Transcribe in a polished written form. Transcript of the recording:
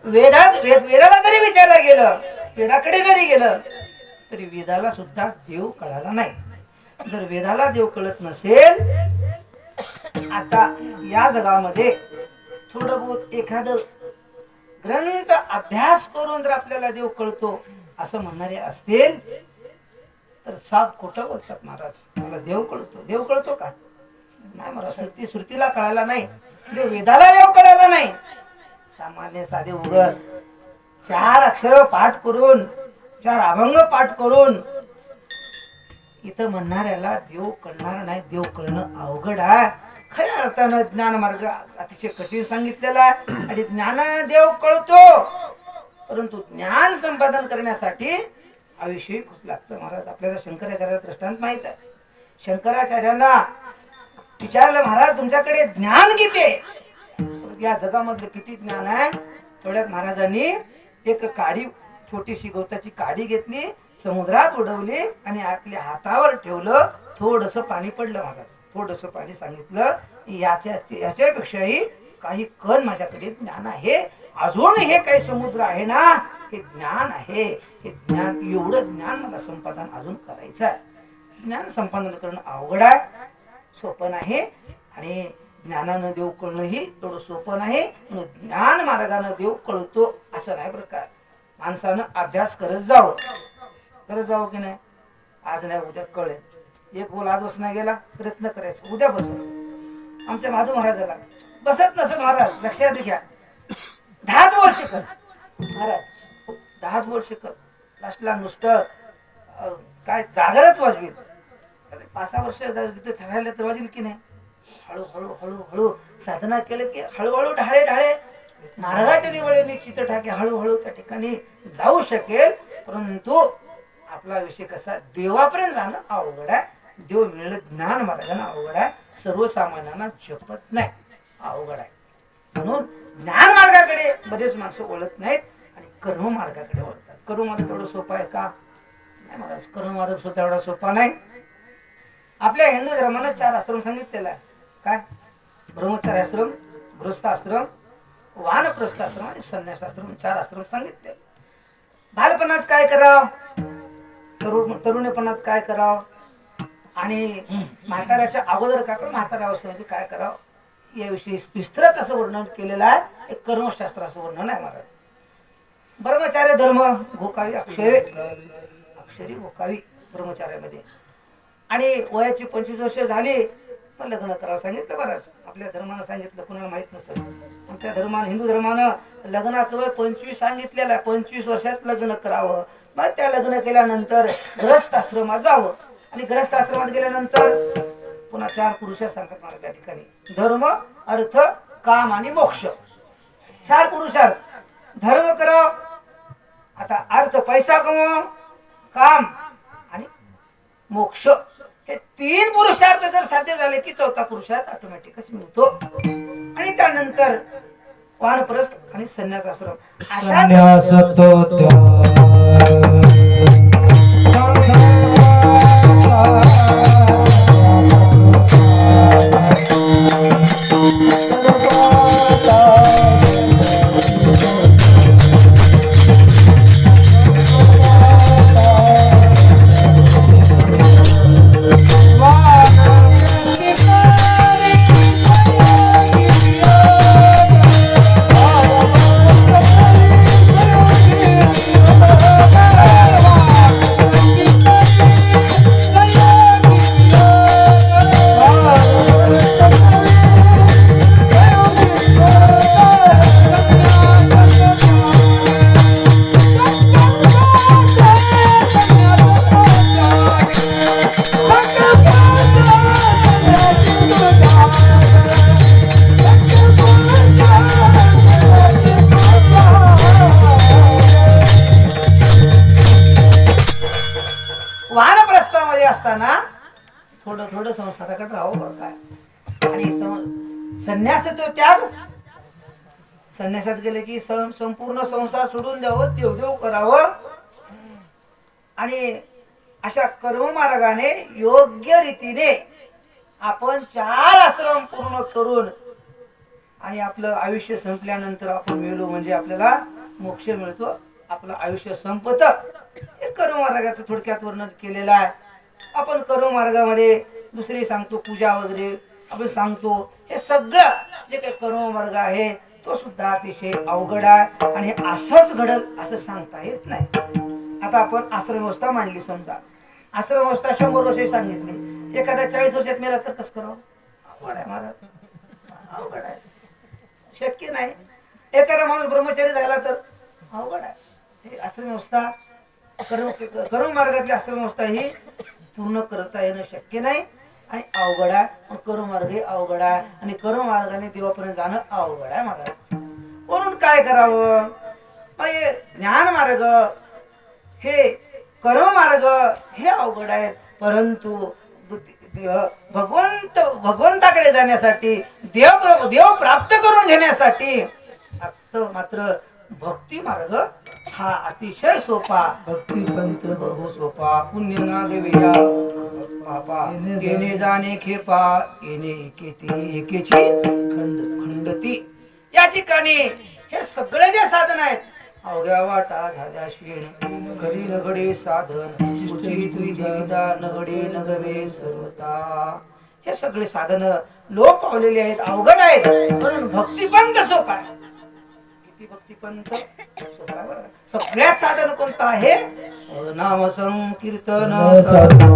वेदाला जरी विचारलं गेलं, वेदाकडे जरी गेलं तरी वेदाला सुद्धा देव कळाला नाही. जर वेदाला देव कळत नसेल, आता या जगामध्ये थोडं बहुत एखादं ग्रंथ अभ्यास करून जर आपल्याला देव कळतो असं म्हणणारे असतील तर साफ खोटं बोलतात महाराज. मला देव कळतो. देव कळतो का? नाही महाराज. श्रुतीला कळाला नाही देव, वेदाला देव कळाला नाही. सामान्य साधे उघड 4 अक्षर पाठ करून, 4 अभंग पाठ करून इथं म्हणणाऱ्याला देव कळणार नाही. देव कळणं अवघड आहे. खऱ्या अर्थानं ज्ञान मार्ग अतिशय कठीण सांगितलेला आहे. आणि ज्ञानाने देव कळतो, परंतु ज्ञान संपादन करण्यासाठी आयुष्य खूप लागतं महाराज. आपल्याला शंकराचार्याचा दृष्टांत माहित आहे. शंकराचार्यांना विचारलं, महाराज तुमच्याकडे ज्ञान किती आहे? या जगामधलं किती ज्ञान आहे? थोड्यात महाराजांनी एक काडी, छोटीशी गवताची काडी घेतली, समुद्रात उडवली आणि आपल्या हातावर ठेवलं. थोडंसं पाणी पडलं महाराज. थोडंसं पाणी सांगितलं, याच्यापेक्षाही काही कण माझ्याकडे ज्ञान आहे. अजून हे काही समुद्र आहे ना, हे ज्ञान आहे. हे ज्ञान, एवढं ज्ञान मला संपादन अजून करायचं आहे. ज्ञान संपादन करणं अवघड आहे, सोपं नाही. आणि ज्ञानानं देव कळणंही थोडं सोपं नाही. म्हणून ज्ञान मार्गानं देव कळतो असं नाही प्रकार. माणसानं अभ्यास करत जावं. की नाही? आज नाही उद्या कळेल. एक बोल आज बसना गेला, प्रयत्न करायचा उद्या बस. आमच्या माधू महाराजाला बसत नसेल महाराज, लक्षात घ्या. 10 बोल शिकल महाराज, 10 बोल शिकल. लास्टला नुसतं काय जागरच वाजवेल. 5-6 वर्ष तिथे ठरायला तर वाजेल की नाही. हळूहळू हळूहळू साधना केलं की हळूहळू ढाळे ढाळे मार्गाच्या निवडीने चित्र टाके हळूहळू त्या ठिकाणी जाऊ शकेल. परंतु आपला विषय कसा, देवापर्यंत जाणं अवघड आहे. देव मिळणं ज्ञान मार्गाने अवघड आहे. सर्वसामान्यांना झेपत नाही, अवघड आहे. म्हणून ज्ञान मार्गाकडे बरेच माणसं वळत नाहीत आणि कर्म मार्गाकडे वळतात. कर्म मार्ग एवढं सोपा आहे का? नाही महाराज, कर्म मार्ग सुद्धा एवढा सोपा नाही. आपल्या हिंदू धर्मानं 4 आश्रम सांगितलेला आहे. काय? ब्रह्मचर्य आश्रम, गृहस्थाश्रम, वानप्रस्थाश्रम आणि संन्यासाश्रम, 4 आश्रम सांगितले. बालपणात काय करावं, तरुणपणात काय करावं आणि म्हाताऱ्याच्या अगोदर काय करावं, म्हाताऱ्या अवस्थेमध्ये काय करावं, याविषयी विस्तृत असं वर्णन केलेलं आहे. एक कर्मशास्त्राचं वर्णन आहे महाराज. ब्रह्मचार्य धर्म भोकावी, अक्षरी भोकावी ब्रह्मचार्यामध्ये. आणि वयाची 25 वर्ष झाली पण लग्न करावं सांगितलं. बरंच आपल्या धर्मानं सांगितलं, कुणाला माहित नसेल. आमच्या धर्मानं, हिंदू धर्मानं लग्नाचं वय 25 सांगितलेलं आहे. 25 वर्षात लग्न करावं. मग त्या लग्न केल्यानंतर गृहस्थाश्रमात जावं. आणि गृहस्थाश्रमात गेल्यानंतर पुन्हा 4 पुरुष सांगतात मला त्या ठिकाणी. धर्म, अर्थ, काम आणि मोक्ष. 4 पुरुषार्थ. धर्म करावं, आता अर्थ पैसा कमव, काम आणि मोक्ष. हे 3 पुरुषार्थ जर साध्य झाले की 4था पुरुषार्थ ऑटोमॅटिकच मिळतो. आणि त्यानंतर वानप्रस्थ आणि संन्यासाश्रम. थोडं संसाराकडे राहावं काय. आणि संन्यास तो त्याग. संन्यासात गेले की संपूर्ण संसार सोडून द्यावं, देवदेव करावं. आणि अशा कर्ममार्गाने योग्य रीतीने आपण 4 आश्रम पूर्ण करून आणि आपलं आयुष्य संपल्यानंतर आपण मेलो म्हणजे आपल्याला मोक्ष मिळतो. आपलं आयुष्य संपत. हे कर्ममार्गाचं थोडक्यात वर्णन केलेलं आहे. आपण कर्ममार्गामध्ये दुसरे सांगतो पूजा वगैरे आपण सांगतो. हे सगळं जे काही कर्ममार्ग आहे तो सुद्धा अतिशय अवघड आहे आणि असंच घडल असं सांगता येत नाही. आता आपण आश्रमवस्था मांडली. समजा आश्रमवस्था 100 वर्षे सांगितली. एखाद्या 40 वर्षात मेला तर कसं करावं? अवघड आहे महाराज, अवघड आहे, शक्य नाही. एखादा माणूस ब्रह्मचारी झाला तर अवघड आहे. हे आश्रमव्यवस्था कर्म मार्गातली आश्रमव्यवस्था ही पूर्ण करता येणं शक्य नाही आणि अवघड आहे. कर्ममार्ग हे अवघड आहे आणि कर्ममार्गाने देवापर्यंत जाणं अवघड आहे महाराज. म्हणून काय करावं? मग हे ज्ञान मार्ग हे कर्ममार्ग हे अवघड आहेत. परंतु भगवंताकडे जाण्यासाठी देव प्राप्त करून घेण्यासाठी मात्र भक्ती मार्ग हा अतिशय सोपा. भक्ती पंथ बहु सोपा. पुण्य नाग विया पापा येणे जाणे खेपा येणे एकेची खंडती. या ठिकाणी हे सगळे जे साधन आहेत अवघ्या वाटा झाल्या शीण घडी नगडे साधन उचित विधिविधा नगडे नगवे सर्वता. हे सगळे साधन लोप पावलेले आहेत, अवघड आहेत. म्हणून भक्तिपंथ सोपा आहे. किती भक्तिपंथ सोपा आहे. सगळ्यात साधन कोणतं आहे? नाम संकीर्तन साधन